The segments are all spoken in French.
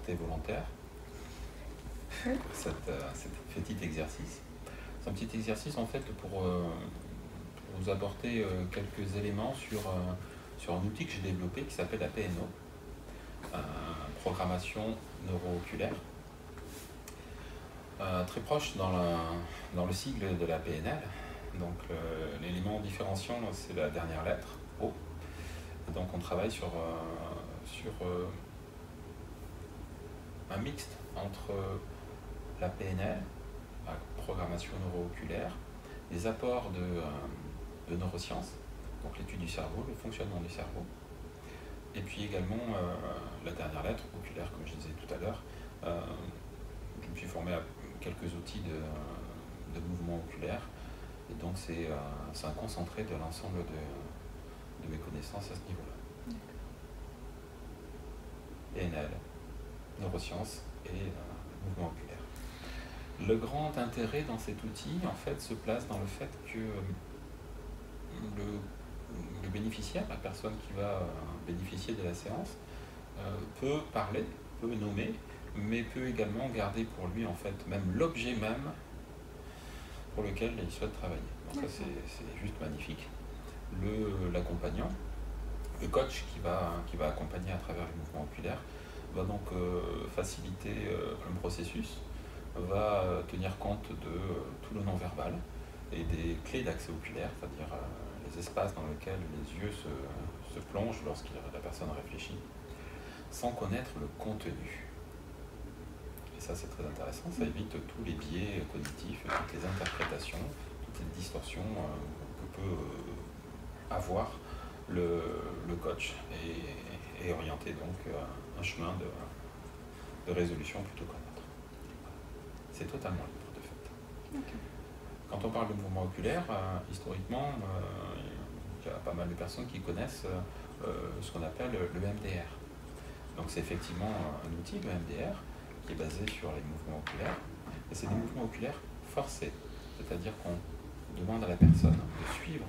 été volontaire Oui. cet petit exercice. C'est un petit exercice en fait pour vous apporter quelques éléments sur un outil que j'ai développé qui s'appelle la PNO, programmation neuro-oculaire, très proche dans le sigle de la PNL. Donc l'élément différenciant, c'est la dernière lettre, O. Et donc on travaille sur un mixte entre la PNL, la programmation neuro-oculaire, les apports de neurosciences, donc l'étude du cerveau, le fonctionnement du cerveau, et puis également la dernière lettre, oculaire, comme je disais tout à l'heure. Je me suis formé à quelques outils de mouvement oculaire, et donc c'est un concentré de l'ensemble de mes connaissances à ce niveau-là. PNL, neurosciences et mouvement oculaire. Le grand intérêt dans cet outil, en fait, se place dans le fait que le bénéficiaire, la personne qui va bénéficier de la séance, peut parler, peut nommer, mais peut également garder pour lui, en fait, même l'objet même pour lequel il souhaite travailler. Donc ça, c'est juste magnifique. L'accompagnant, le coach qui va accompagner à travers le mouvement oculaire, va donc faciliter un processus, va tenir compte de tout le non-verbal et des clés d'accès oculaire, c'est-à-dire les espaces dans lesquels les yeux se plongent lorsque la personne réfléchit, sans connaître le contenu. Et ça, c'est très intéressant, ça évite tous les biais cognitifs, toutes les interprétations, toutes les distorsions que peut avoir le coach et orienter donc un chemin de résolution plutôt qu'un autre. C'est totalement libre de fait. Okay. Quand on parle de mouvement oculaire, historiquement, il y a pas mal de personnes qui connaissent ce qu'on appelle le MDR. Donc c'est effectivement un outil, le MDR, qui est basé sur les mouvements oculaires. Et c'est des mouvements oculaires forcés, c'est-à-dire qu'on demande à la personne de suivre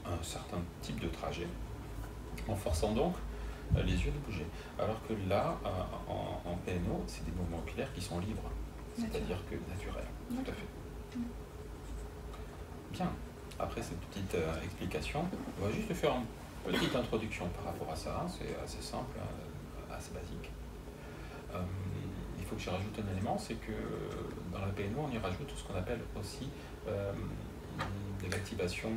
un certain type de trajet, en forçant donc les yeux de bouger. Alors que là, en PNO, c'est des mouvements oculaires qui sont libres, c'est-à-dire que naturels. Tout à fait. Bien, après cette petite explication, on va juste faire une petite introduction par rapport à ça. C'est assez simple, assez basique. Il faut que je rajoute un élément, c'est que dans la PNO, on y rajoute ce qu'on appelle aussi de l'activation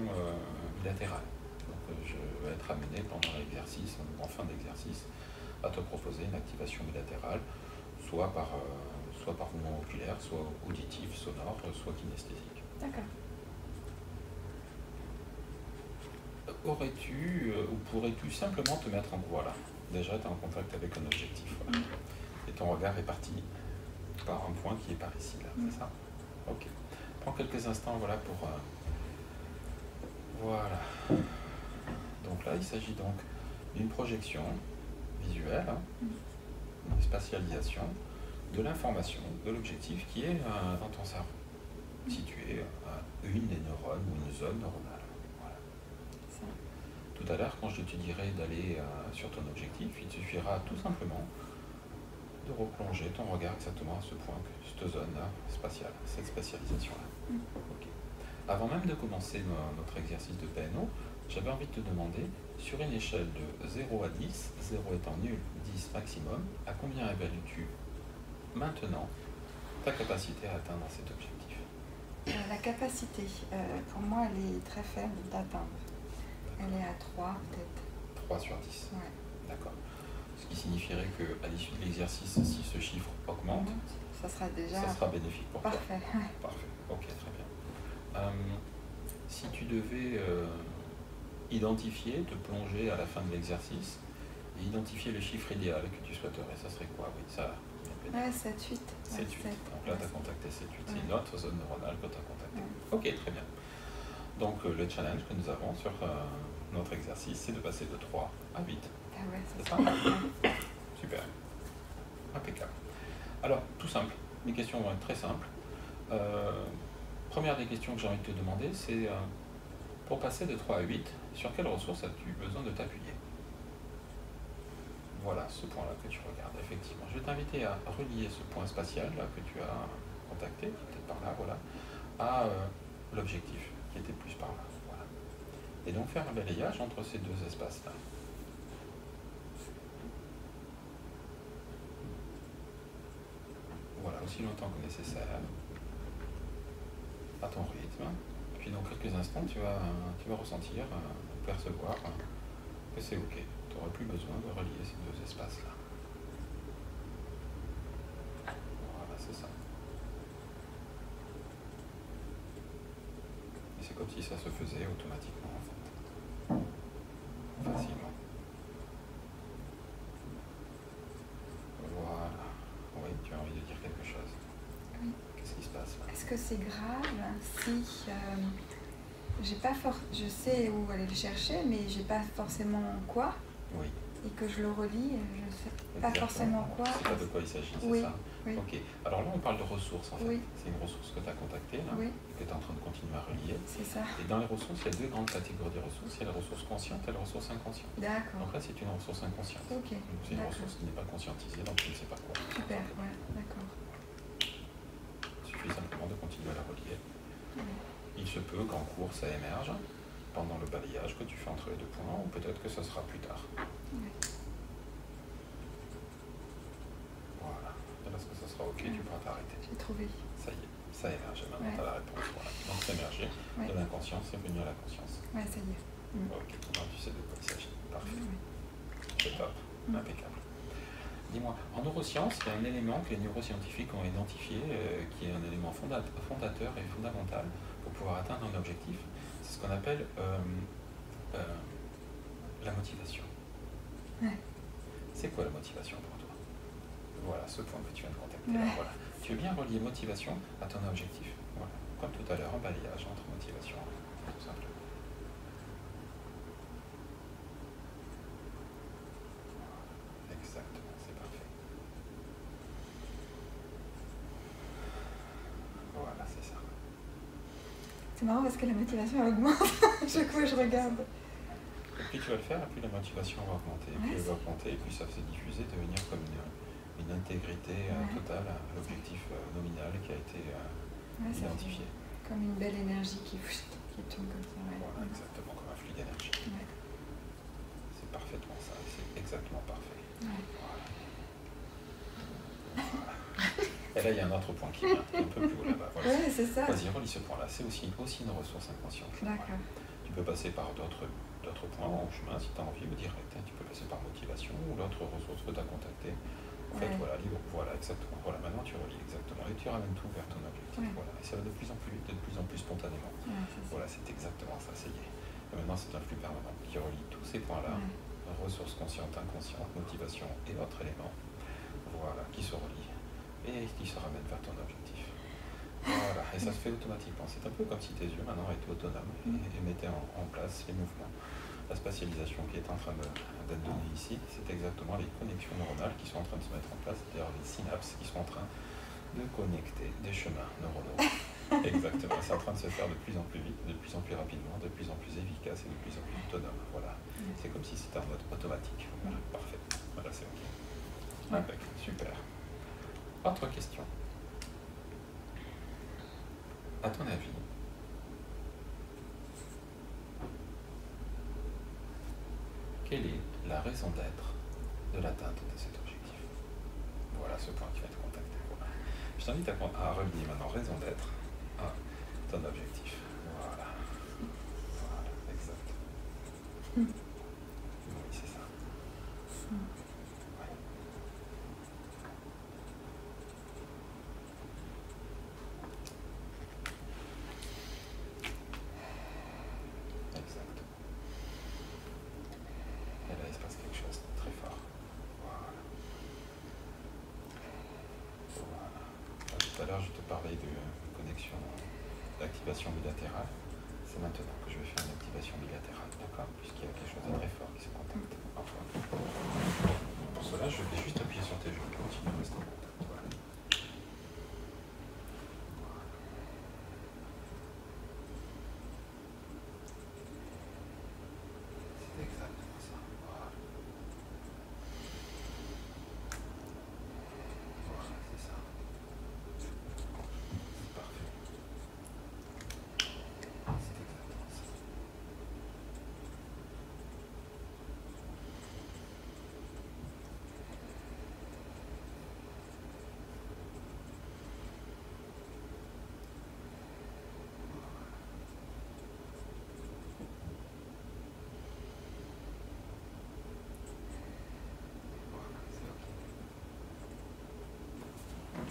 bilatérale. Donc je vais être amené pendant l'exercice, en fin d'exercice, à te proposer une activation bilatérale, soit par mouvement oculaire, soit auditif, sonore, soit kinesthésique. D'accord. Aurais-tu ou pourrais-tu simplement te mettre en voilà, déjà tu es en contact avec un objectif, voilà. Et ton regard est parti par un point qui est par ici, là, c'est ça? Ok. Prends quelques instants, voilà, pour... voilà. Donc là, il s'agit donc d'une projection visuelle, une spatialisation de l'information, de l'objectif qui est dans ton cerveau, situé à une des neurones ou une zone neuronale. Voilà. Tout à l'heure, quand je te dirai d'aller sur ton objectif, il te suffira tout simplement de replonger ton regard exactement à ce point, cette zone-là spatiale, cette spatialisation-là. Okay. Avant même de commencer notre exercice de PNO, j'avais envie de te demander, sur une échelle de 0 à 10, 0 étant nul, 10 maximum, à combien évalues-tu maintenant ta capacité à atteindre cet objectif? La capacité, pour moi, elle est très faible d'atteindre. Elle est à 3 peut-être. 3 sur 10. Ouais. D'accord. Ce qui signifierait qu'à l'issue de l'exercice, si ce chiffre augmente, ça sera bénéfique pour parfait. toi. Parfait. Ok, très bien. Si tu devais identifier, te plonger à la fin de l'exercice et identifier le chiffre idéal que tu souhaiterais, ça serait quoi? Oui, ça. Ouais, 7, 8. 7, 8. Donc là, tu as contacté 7, 8. C'est une autre zone neuronale que tu as contactée. Ok, très bien. Donc le challenge que nous avons sur notre exercice, c'est de passer de 3 à 8. Ah ouais, c'est ça? Super. Impeccable. Alors, tout simple. Les questions vont être très simples. Première des questions que j'ai envie de te demander, c'est pour passer de 3 à 8, sur quelle ressource as-tu besoin de t'appuyer? voilà ce point-là que tu regardes, effectivement. Je vais t'inviter à relier ce point spatial là que tu as contacté, qui est peut-être par là, voilà, à l'objectif, qui était plus par là. Voilà. Et donc faire un balayage entre ces deux espaces-là. Voilà, aussi longtemps que nécessaire, à ton rythme. Puis dans quelques instants, tu vas ressentir, percevoir que c'est OK. Tu n'auras plus besoin de relier ces deux espaces-là. Voilà, c'est ça. Et c'est comme si ça se faisait automatiquement, en fait. Facilement. Voilà. Oui, tu as envie de dire quelque chose. Oui. Qu'est-ce qui se passe là? Est-ce que c'est grave si j'ai pas je sais où aller le chercher, mais j'ai pas forcément quoi? Oui. Et que je le relis, je sais pas Exactement. forcément quoi. C'est pas de quoi il s'agit, c'est oui. ça? Oui. Ok. Alors là, on parle de ressources en fait. Oui. C'est une ressource que tu as contactée, là, Oui. et que tu es en train de continuer à relier. C'est ça. Et dans les ressources, il y a deux grandes catégories de ressources. Il y a la ressource consciente et la ressource inconsciente. D'accord. Donc là, c'est une ressource inconsciente. Ok. Donc c'est une ressource qui n'est pas conscientisée, donc tu ne sais pas quoi. Super, ouais, d'accord. Il suffit simplement de continuer à la relier. Oui. Il se peut qu'en cours, ça émerge pendant le balayage que tu fais entre les deux points, ou peut-être que ce sera plus tard. Oui. Voilà. Et lorsque ce sera OK, tu pourras t'arrêter. J'ai trouvé. Ça y est, ça émerge. Maintenant, tu as la réponse. Voilà. Donc, c'est émergé de l'inconscient, c'est venu à la conscience. Ouais, ça y est. Ok, maintenant tu sais de quoi il s'agit. Parfait. Oui. C'est top. Impeccable. Dis-moi, en neurosciences, il y a un élément que les neuroscientifiques ont identifié, qui est un élément fondateur et fondamental pour pouvoir atteindre un objectif. C'est ce qu'on appelle la motivation. Ouais. C'est quoi la motivation pour toi? Voilà, ce point que tu viens de contacter. Ouais. Voilà. Tu veux bien relier motivation à ton objectif. Voilà. Comme tout à l'heure, un balayage entre motivation, tout simplement. Exactement, c'est parfait. Voilà, c'est ça. C'est marrant parce que la motivation elle augmente chaque fois que je regarde. Et plus tu vas le faire, plus la motivation va augmenter, plus elle va augmenter, et plus ça va se diffuser, devenir comme une intégrité totale à l'objectif nominal qui a été identifié. Comme une belle énergie qui tourne comme ça. Ouais. Voilà, exactement, comme un flux d'énergie. Ouais. C'est parfaitement ça, c'est exactement parfait. Ouais. Voilà. Voilà. Et là, il y a un autre point qui est un peu plus haut là-bas. Voilà. Ouais, c'est ça. Vas-y, relis ce point-là. C'est aussi une ressource inconsciente. D'accord. Voilà. Tu peux passer par d'autres points en chemin si tu as envie, ou direct. Hein. Tu peux passer par motivation ou l'autre ressource que tu as contactée. En fait, voilà, libre. Voilà, exactement. Voilà, maintenant tu relis exactement. Et tu ramènes tout vers ton objectif. Voilà. Et ça va de plus en plus vite, de plus en plus spontanément. Voilà, c'est exactement ça, c'est lié. Et maintenant, c'est un flux permanent qui relie tous ces points-là. Ressources conscientes, inconscientes, motivation et autres éléments. Voilà, qui se relient et qui se ramènent vers ton objectif. Voilà, et ça se fait automatiquement. C'est un peu comme si tes yeux maintenant étaient autonomes et mettaient en place les mouvements. La spatialisation qui est en train d'être donnée ici, c'est exactement les connexions neuronales qui sont en train de se mettre en place, c'est-à-dire les synapses qui sont en train de connecter des chemins neuronaux. Exactement, c'est en train de se faire de plus en plus vite, de plus en plus rapidement, de plus en plus efficace et de plus en plus autonome. Voilà, c'est comme si c'était en mode automatique. Voilà, parfait. Voilà, c'est OK. Impeccable, super. Autre question. À ton avis, quelle est la raison d'être de l'atteinte de cet objectif? Voilà ce point qui va te contacter. Voilà. Je t'invite à relier maintenant raison d'être à ton objectif. Voilà. Voilà, exact. Oui, c'est ça. Exact. Et là, il se passe quelque chose de très fort. Voilà. Voilà. Tout à l'heure, je te parlais de connexion, d'activation bilatérale. C'est maintenant que je vais faire une activation bilatérale, d'accord? Puisqu'il y a quelque chose de très fort qui se contacte. Enfin, pour cela, je vais juste appuyer sur tes genoux et continuer à rester en contact. Voilà. C'est exactement ça. Voilà.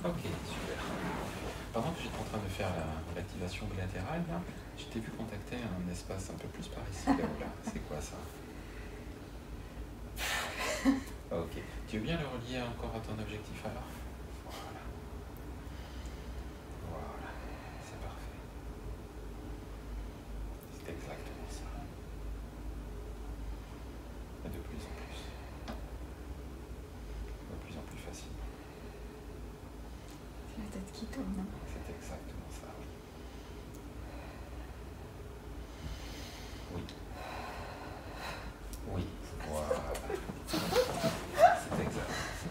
Ok, super. Pendant que j'étais en train de faire l'activation bilatérale, là, je t'ai vu contacter un espace un peu plus par ici, là. C'est quoi ça? Ok. Tu veux bien le relier encore à ton objectif alors? Voilà. Voilà. C'est parfait. C'est exactement ça. Et de plus en plus. De plus en plus facile. C'est la tête qui tourne, non? C'est exactement ça, oui. Oui. Oui. Voilà. C'est exactement ça.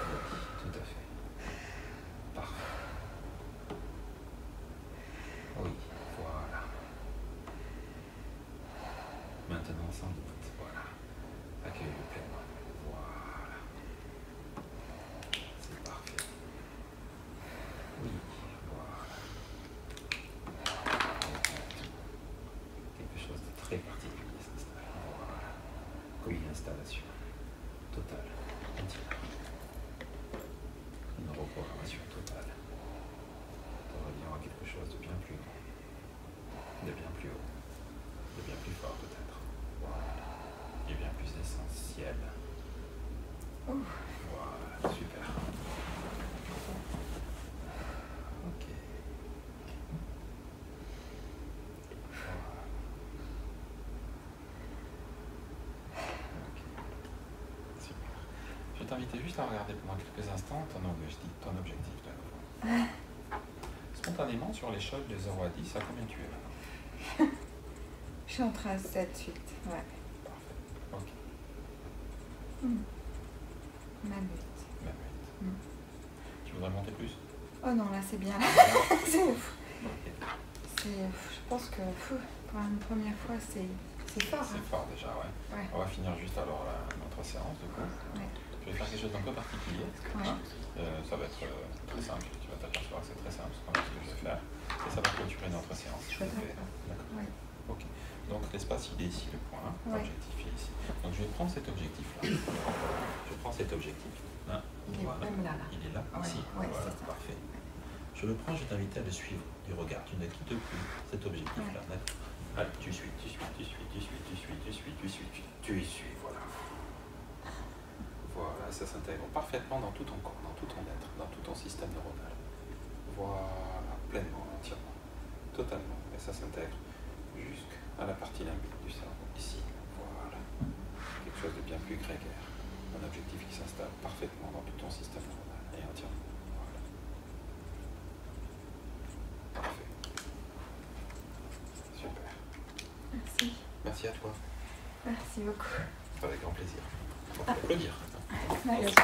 Oui, tout à fait. Parfait. Oui, voilà. Maintenant, sans limite, voilà. Accueille-le pleinement. Voilà. C'est parfait. Oui, voilà. Quelque chose de très particulier s'installe. Voilà. Oui, installation totale, entière. Une reprogrammation totale. De reliant à quelque chose de bien plus grand, de bien plus haut, de bien plus fort peut-être. Voilà. Et bien plus essentiel. Voilà, super. Ok. Voilà. Ok. Super. Je vais t'inviter juste à regarder pendant quelques instants ton objectif de nouveau. Spontanément, sur l'échelle de 0 à 10, à combien tu es maintenant? Je suis entre 7, 8. Ouais. Parfait. Ok. Même 8. Même 8. Tu voudrais monter plus? Oh non, là c'est bien. C'est ouf. Ok. Je pense que pour une première fois, c'est fort. C'est Hein. fort déjà, ouais. Ouais. On va finir juste alors notre séance du coup. Ouais. Je vais faire quelque chose d'un peu particulier. Ouais. Ça va être très simple. Tu vas t'apercevoir que c'est très simple ce que je vais faire. Et ça va clôturer notre séance. D'accord. D'accord. Ouais. Ok. Donc l'espace il est ici, le point. Ouais. L'objectif est ici. Donc je vais prendre cet objectif-là. Je prends cet objectif. Hein. Il est Voilà. même là. Il est là, Ouais. ici. Ouais, Voilà, c'est ça. parfait. Je le prends, je t'invite à le suivre du regard. Tu ne quittes plus cet objectif-là. Ouais. Allez, tu suis, voilà. Voilà, ça s'intègre parfaitement dans tout ton corps, dans tout ton être, dans tout ton système neuronal. Voilà, pleinement, entièrement, totalement. Et ça s'intègre jusqu'à la partie limbique du cerveau, ici. Voilà. Quelque chose de bien plus grégaire. Un objectif qui s'installe parfaitement dans tout ton système neuronal et entièrement. Voilà. Parfait. Super. Merci. Merci à toi. Merci beaucoup. Avec grand plaisir. On peut applaudir. Merci.